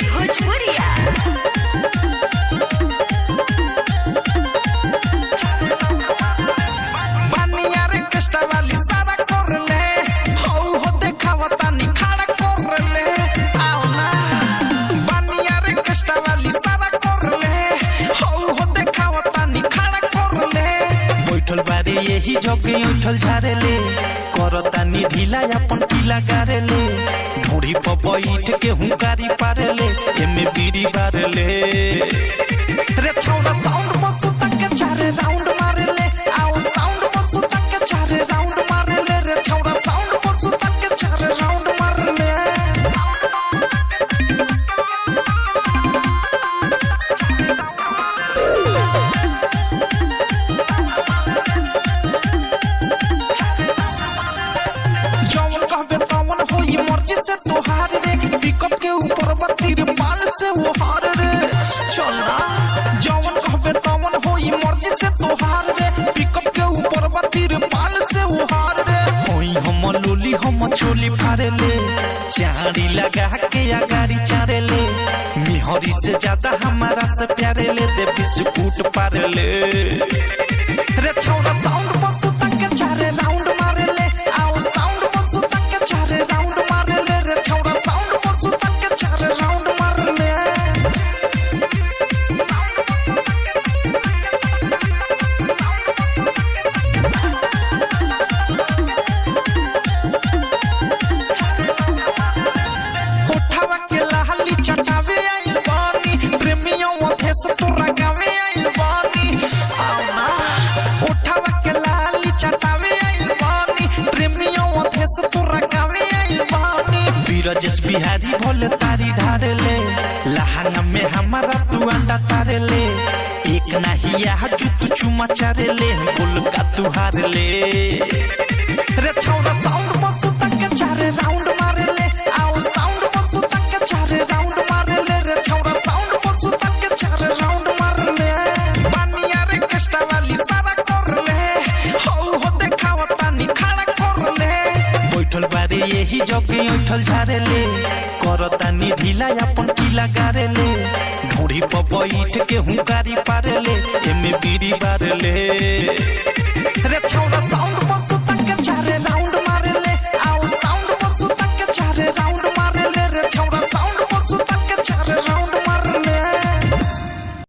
भोजपुरिया बानिया रे कष्ट वाली सारा कर ले हो देखावता निखाड़ा कर ले आओ ना बानिया रे कष्ट वाली सारा कर ले हो देखावता निखाड़ा कर ले बैठल बारे यही जगे उठल झारे ले करता नि ढीला अपन पीला गारे ले ढोड़ी पर बैठ के हुंकारी पारे ले एमे बीड़ी बारे ले रे छौड़ा साउंड पर सुता के चारे राउंड मारे ले आओ साउंड पर सुता के चारे राउंड मारे ले रे छौड़ा साउंड पर सुता के चारे राउंड मारे ले जौन कहबे तौन होई मर्जी से तोहार रे पिकअप के ऊपर बत्तीर बाल से वो हार रे चलना जौन कहबे तौन होई मर्जी से तोहार रे पिकअप के ऊपर बत्तीर बाल से वो हार रे होई हम लोली हम चोली फारे ले चारी लगा के आगारी चारे ले मिहरी से ज्यादा हमारा से प्यारे ले दे बिस्कुट पारे ले रे छौड़ा साउंड पर सुता के चारे राउंड मारे ले आओ साउंड पर सुता के चारे राउंड मारे ले रे छौड़ा साउंड पर सुता के चारे राउंड मारे ले कोठावा के लाली चटावे आई बानी प्रेमियों ओथे से तोरा गावे आई बानी आओ ना कोठावा के लाली चटावे आई बानी प्रेमियों ओथे से तोरा गावे आई बानी बीरजस बिहारी भोले तारी ढारे ले लहंगा में हमारा तू अंडा तारे ले एक नहिया जुत चुमा चारे ले बोल का तू हार ले रे छौड़ा साउंड पर सुता के चारे राउंड मारे ले आओ साउंड पर सुता के चारे राउंड मारे ले रे छौड़ा साउंड पर सुता के चारे राउंड मारे ले बानिया रे कष्ट वाली सारा कर ले हो देखावता निखाड़ा कर ले बैठल बारे यही जगे उठल झारे ले करता नि ढीला अपन पीला गारे ले ढोड़ी पर बैठ के हुंकारी पारे ले एमे बीड़ी बारे ले